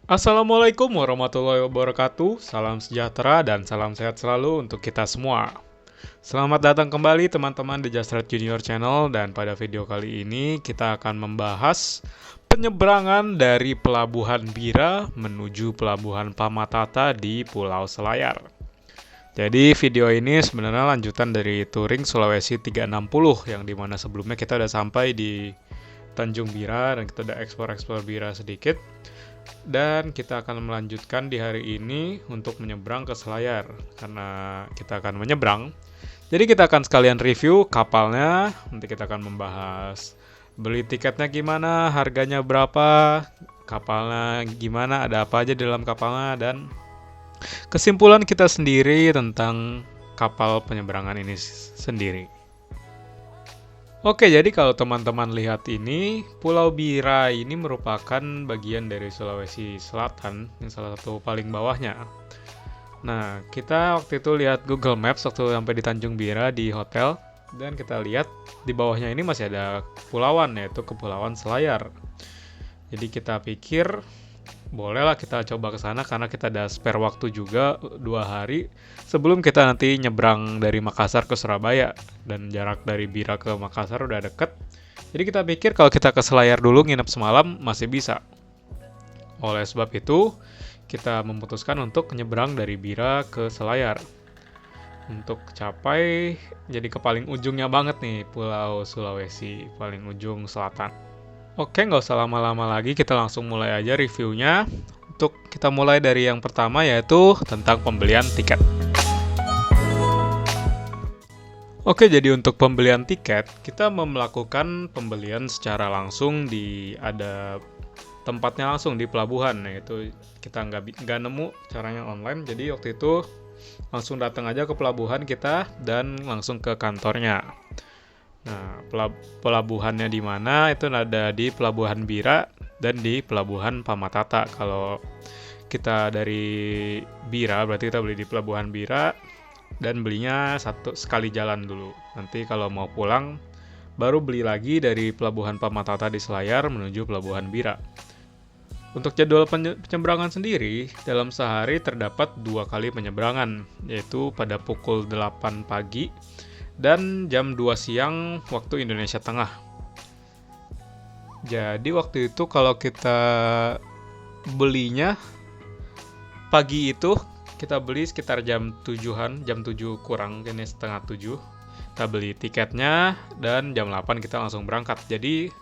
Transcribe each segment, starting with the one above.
Assalamualaikum warahmatullahi wabarakatuh. Salam sejahtera dan salam sehat selalu untuk kita semua. Selamat datang kembali teman-teman di Just Right Junior Channel, dan pada video kali ini kita akan membahas penyeberangan dari Pelabuhan Bira menuju Pelabuhan Pamatata di Pulau Selayar. Jadi video ini sebenarnya lanjutan dari touring Sulawesi 360 yang dimana sebelumnya kita udah sampai di Tanjung Bira dan kita udah eksplor Bira sedikit. Dan kita akan melanjutkan di hari ini untuk menyeberang ke Selayar. Karena kita akan menyeberang, jadi kita akan sekalian review kapalnya. Nanti kita akan membahas beli tiketnya gimana, harganya berapa, kapalnya gimana, ada apa aja di dalam kapalnya, dan kesimpulan kita sendiri tentang kapal penyeberangan ini sendiri. Oke, jadi kalau teman-teman lihat ini, Pulau Bira ini merupakan bagian dari Sulawesi Selatan, yang salah satu paling bawahnya. Nah, kita waktu itu lihat Google Maps waktu sampai di Tanjung Bira di hotel, dan kita lihat di bawahnya ini masih ada kepulauan, yaitu Kepulauan Selayar. Jadi kita pikir, bolehlah kita coba ke sana karena kita ada spare waktu juga 2 hari sebelum kita nanti nyebrang dari Makassar ke Surabaya, dan jarak dari Bira ke Makassar udah deket. Jadi kita pikir kalau kita ke Selayar dulu nginep semalam masih bisa. Oleh sebab itu kita memutuskan untuk nyebrang dari Bira ke Selayar untuk capai jadi ke paling ujungnya banget nih, Pulau Sulawesi paling ujung selatan. Oke, nggak usah lama-lama lagi, kita langsung mulai aja reviewnya. Untuk kita mulai dari yang pertama, yaitu tentang pembelian tiket. Oke, jadi untuk pembelian tiket, kita melakukan pembelian secara langsung ada tempatnya langsung di pelabuhan. Yaitu kita nggak nemu caranya online, jadi waktu itu langsung datang aja ke pelabuhan kita dan langsung ke kantornya. Nah, pelabuhannya di mana? Itu ada di Pelabuhan Bira dan di Pelabuhan Pamatata. Kalau kita dari Bira, berarti kita beli di Pelabuhan Bira dan belinya sekali jalan dulu. Nanti kalau mau pulang, baru beli lagi dari Pelabuhan Pamatata di Selayar menuju Pelabuhan Bira. Untuk jadwal penyeberangan sendiri, dalam sehari terdapat 2 kali penyeberangan, yaitu pada pukul 8 pagi dan jam 2 siang waktu Indonesia Tengah. Jadi waktu itu kalau kita belinya pagi itu, kita beli sekitar jam 7-an, jam 7 kurang, ini setengah 7. Kita beli tiketnya dan jam 8 kita langsung berangkat. Jadi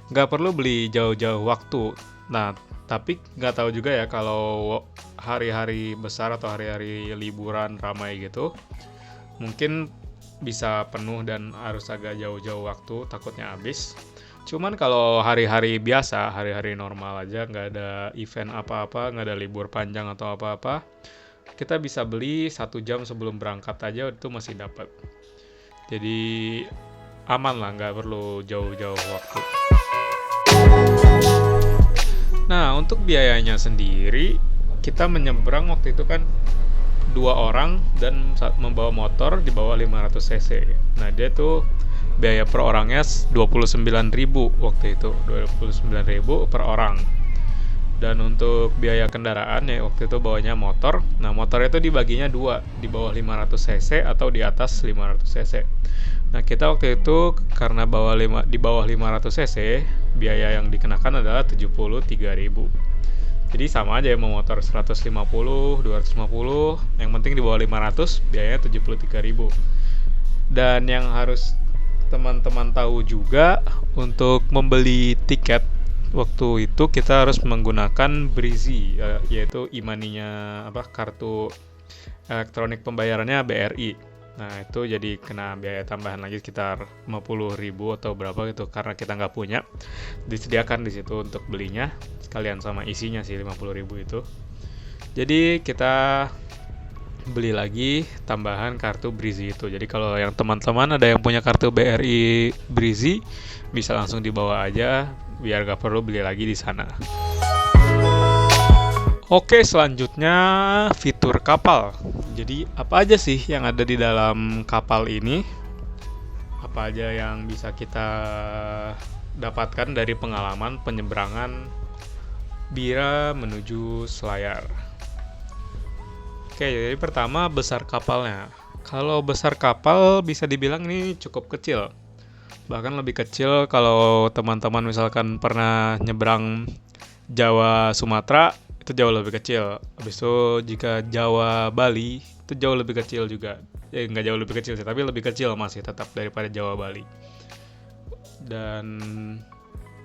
nggak perlu beli jauh-jauh waktu. Nah, tapi nggak tahu juga ya kalau hari-hari besar atau hari-hari liburan ramai gitu, mungkin bisa penuh dan harus agak jauh-jauh waktu, takutnya habis. Cuman kalau hari-hari biasa, hari-hari normal aja, nggak ada event apa-apa, nggak ada libur panjang atau apa-apa, kita bisa beli 1 jam sebelum berangkat aja, itu masih dapat. Jadi aman lah, nggak perlu jauh-jauh waktu. Nah, untuk biayanya sendiri, kita menyeberang waktu itu kan 2 orang dan membawa motor di bawah 500 cc. Nah, dia tuh biaya per orangnya 29.000 waktu itu, 29.000 per orang. Dan untuk biaya kendaraan ya waktu itu bawanya motor. Nah, motor itu dibaginya 2, di bawah 500 cc atau di atas 500 cc. Nah, kita waktu itu karena di bawah 500 cc, biaya yang dikenakan adalah 73.000. Jadi sama aja ya, mau motor 150, 250, yang penting di bawah 500, biayanya 73.000. Dan yang harus teman-teman tahu juga, untuk membeli tiket waktu itu kita harus menggunakan Brizi, yaitu e-money-nya kartu elektronik pembayarannya BRI. Nah, itu jadi kena biaya tambahan lagi sekitar 50.000 atau berapa gitu, karena kita nggak punya. Disediakan di situ untuk belinya sekalian sama isinya sih 50.000 itu. Jadi kita beli lagi tambahan kartu Brizi itu. Jadi kalau yang teman-teman ada yang punya kartu BRI Brizi, bisa langsung dibawa aja biar nggak perlu beli lagi di sana. Oke, selanjutnya fitur kapal. Jadi apa aja sih yang ada di dalam kapal ini? apa aja yang bisa kita dapatkan dari pengalaman penyeberangan Bira menuju Selayar. Oke, jadi pertama besar kapalnya. Kalau besar kapal bisa dibilang ini cukup kecil. Bahkan lebih kecil kalau teman-teman misalkan pernah nyebrang Jawa Sumatera, itu jauh lebih kecil. Habis itu jika Jawa Bali itu jauh lebih kecil juga. Nggak jauh lebih kecil sih, tapi lebih kecil masih tetap daripada Jawa Bali. Dan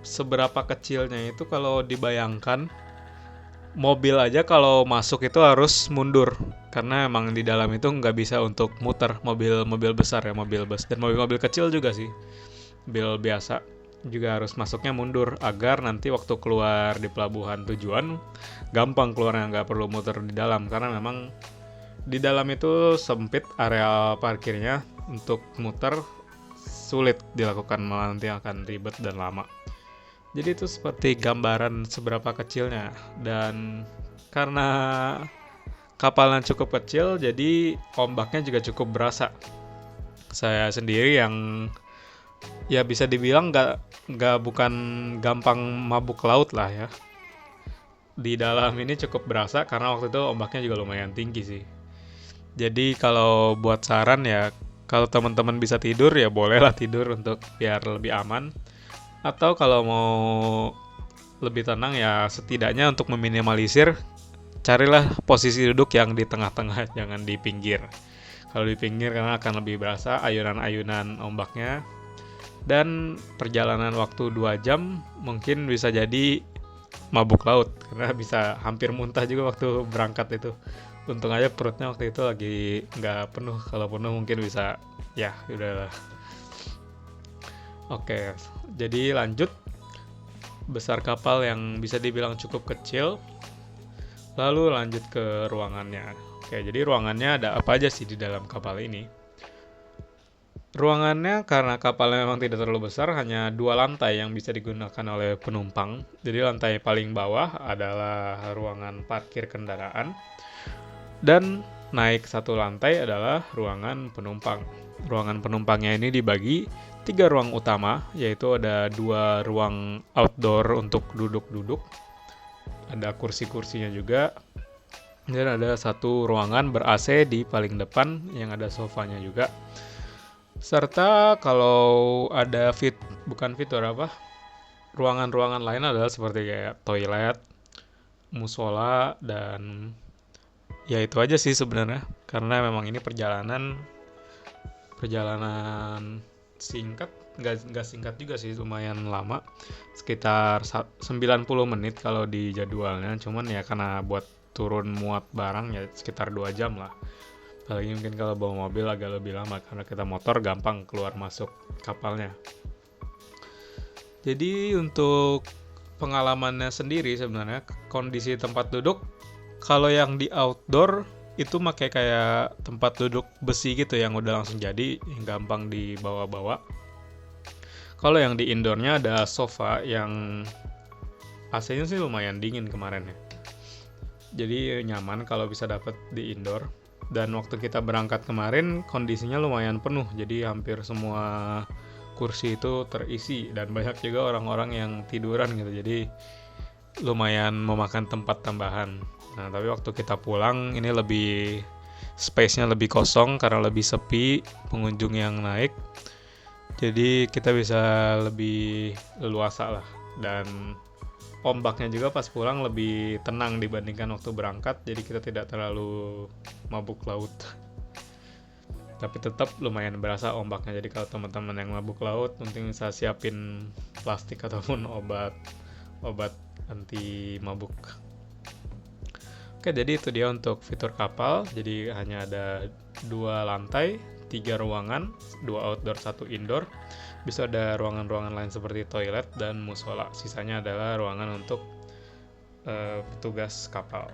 seberapa kecilnya itu kalau dibayangkan, mobil aja kalau masuk itu harus mundur karena emang di dalam itu nggak bisa untuk muter. Mobil besar ya, mobil bus dan mobil-mobil kecil juga sih, mobil biasa juga harus masuknya mundur agar nanti waktu keluar di pelabuhan tujuan gampang keluarnya, nggak perlu muter di dalam karena memang di dalam itu sempit area parkirnya. Untuk muter sulit dilakukan, malah nanti akan ribet dan lama. Jadi itu seperti gambaran seberapa kecilnya. Dan karena kapalnya cukup kecil, jadi ombaknya juga cukup berasa. Saya sendiri yang ya bisa dibilang bukan gampang mabuk laut lah ya. Di dalam ini cukup berasa karena waktu itu ombaknya juga lumayan tinggi sih. Jadi kalau buat saran ya, kalau teman-teman bisa tidur ya bolehlah tidur untuk biar lebih aman. Atau kalau mau lebih tenang ya setidaknya untuk meminimalisir, carilah posisi duduk yang di tengah-tengah, jangan di pinggir. Kalau di pinggir karena akan lebih berasa ayunan-ayunan ombaknya. Dan perjalanan waktu 2 jam mungkin bisa jadi mabuk laut karena bisa hampir muntah juga waktu berangkat itu. Untung aja perutnya waktu itu lagi nggak penuh. Kalau penuh mungkin bisa ya udahlah. Oke, jadi lanjut. Besar kapal yang bisa dibilang cukup kecil. Lalu lanjut ke ruangannya. Oke, jadi ruangannya ada apa aja sih di dalam kapal ini? Ruangannya karena kapalnya memang tidak terlalu besar, hanya 2 lantai yang bisa digunakan oleh penumpang. Jadi lantai paling bawah adalah ruangan parkir kendaraan. Dan naik 1 lantai adalah ruangan penumpang. Ruangan penumpangnya ini dibagi 3 ruang utama, yaitu ada 2 ruang outdoor untuk duduk-duduk, ada kursi-kursinya juga, dan ada 1 ruangan ber-AC di paling depan yang ada sofanya juga. Serta kalau ada ruangan-ruangan lain adalah seperti kayak toilet, musola, dan ya itu aja sih sebenarnya. Karena memang ini perjalanan singkat, nggak singkat juga sih, lumayan lama, sekitar 90 menit kalau di jadwalnya. Cuman ya karena buat turun muat barang ya sekitar 2 jam lah. Apalagi mungkin kalau bawa mobil agak lebih lama karena kita motor gampang keluar masuk kapalnya. Jadi untuk pengalamannya sendiri sebenarnya kondisi tempat duduk, kalau yang di outdoor itu pakai kayak tempat duduk besi gitu yang udah langsung jadi, yang gampang dibawa-bawa. Kalau yang di indoornya ada sofa yang AC-nya sih lumayan dingin kemarin ya. Jadi nyaman kalau bisa dapet di indoor. Dan waktu kita berangkat kemarin kondisinya lumayan penuh, jadi hampir semua kursi itu terisi dan banyak juga orang-orang yang tiduran gitu. Jadi lumayan memakan tempat tambahan. Nah, tapi waktu kita pulang ini lebih space-nya lebih kosong karena lebih sepi pengunjung yang naik. Jadi kita bisa lebih leluasa lah, dan ombaknya juga pas pulang lebih tenang dibandingkan waktu berangkat. Jadi kita tidak terlalu mabuk laut. Tapi tetap lumayan berasa ombaknya. Jadi kalau teman-teman yang mabuk laut mungkin bisa siapin plastik ataupun obat anti mabuk. Oke, jadi itu dia untuk fitur kapal. Jadi hanya ada 2 lantai, 3 ruangan, 2 outdoor, 1 indoor. Bisa ada ruangan-ruangan lain seperti toilet dan musola. Sisanya adalah ruangan untuk petugas kapal.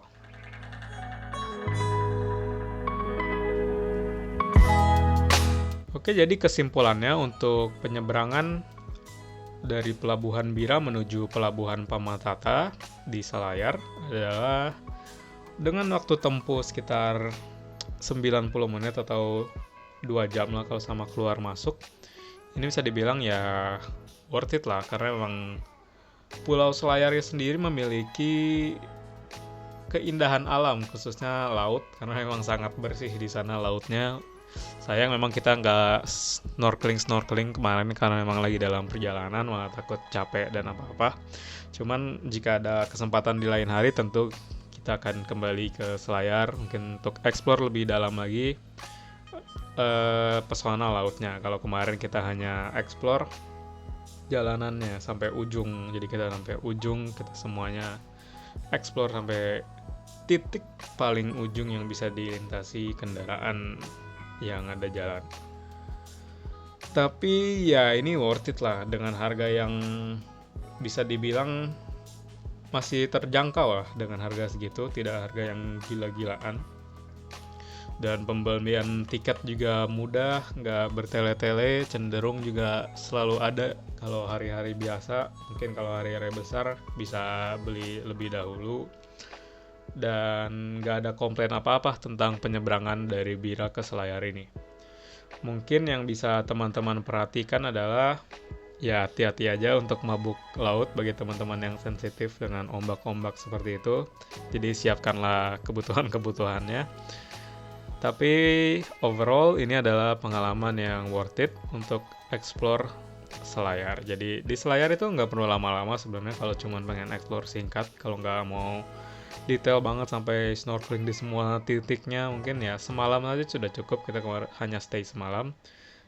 Oke, jadi kesimpulannya untuk penyeberangan dari Pelabuhan Bira menuju Pelabuhan Pamatata di Selayar adalah dengan waktu tempuh sekitar 90 menit atau 2 jam lah kalau sama keluar masuk. ini bisa dibilang ya worth it lah, karena memang Pulau Selayar sendiri memiliki keindahan alam, khususnya laut, karena memang sangat bersih di sana lautnya. Sayang memang kita nggak snorkeling kemarin karena memang lagi dalam perjalanan, malah takut capek dan apa-apa. Cuman jika ada kesempatan di lain hari tentu kita akan kembali ke Selayar mungkin untuk explore lebih dalam lagi pesona lautnya. Kalau kemarin kita hanya explore jalanannya sampai ujung, jadi kita sampai ujung, kita semuanya explore sampai titik paling ujung yang bisa dilintasi kendaraan yang ada jalan. Tapi ya ini worth it lah, dengan harga yang bisa dibilang masih terjangkau lah. Dengan harga segitu, tidak harga yang gila-gilaan. Dan pembelian tiket juga mudah, nggak bertele-tele, cenderung juga selalu ada. Kalau hari-hari biasa, mungkin kalau hari-hari besar bisa beli lebih dahulu. Dan nggak ada komplain apa-apa tentang penyeberangan dari Bira ke Selayar ini. Mungkin yang bisa teman-teman perhatikan adalah ya hati-hati aja untuk mabuk laut bagi teman-teman yang sensitif dengan ombak-ombak seperti itu. Jadi siapkanlah kebutuhan-kebutuhannya. Tapi overall ini adalah pengalaman yang worth it untuk explore Selayar. Jadi di Selayar itu nggak perlu lama-lama sebenarnya kalau cuma pengen explore singkat. Kalau nggak mau detail banget sampai snorkeling di semua titiknya, mungkin ya semalam aja sudah cukup. Kita hanya stay semalam.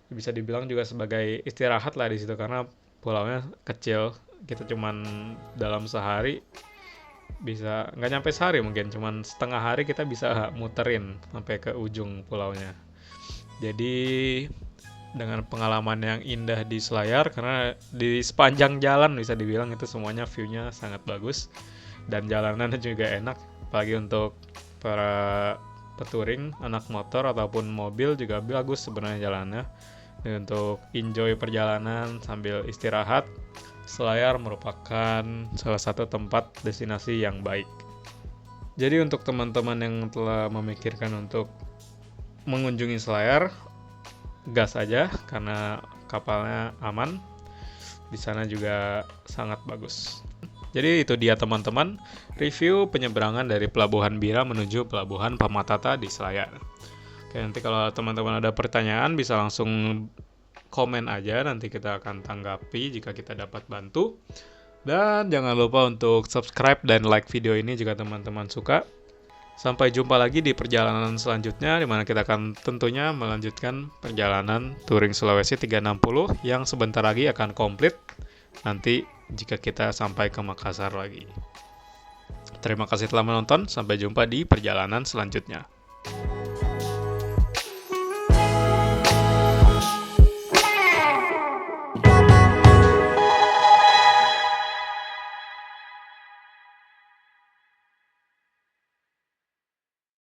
Bisa dibilang juga sebagai istirahat lah di situ karena pulaunya kecil. Kita cuman dalam sehari bisa nggak nyampe sehari, mungkin cuman setengah hari kita bisa muterin sampai ke ujung pulaunya. Jadi dengan pengalaman yang indah di Selayar, karena di sepanjang jalan bisa dibilang itu semuanya view-nya sangat bagus dan jalanannya juga enak, apalagi untuk para peturing, anak motor ataupun mobil juga bagus sebenarnya jalannya. Dan untuk enjoy perjalanan sambil istirahat, Selayar merupakan salah satu tempat destinasi yang baik. Jadi untuk teman-teman yang telah memikirkan untuk mengunjungi Selayar, gas aja karena kapalnya aman. Di sana juga sangat bagus. Jadi itu dia teman-teman, review penyeberangan dari Pelabuhan Bira menuju Pelabuhan Pamatata di Selayar. Oke, nanti kalau teman-teman ada pertanyaan bisa langsung komen aja, nanti kita akan tanggapi jika kita dapat bantu. Dan jangan lupa untuk subscribe dan like video ini jika teman-teman suka. Sampai jumpa lagi di perjalanan selanjutnya, di mana kita akan tentunya melanjutkan perjalanan touring Sulawesi 360 yang sebentar lagi akan komplit nanti jika kita sampai ke Makassar lagi. Terima kasih telah menonton, sampai jumpa di perjalanan selanjutnya.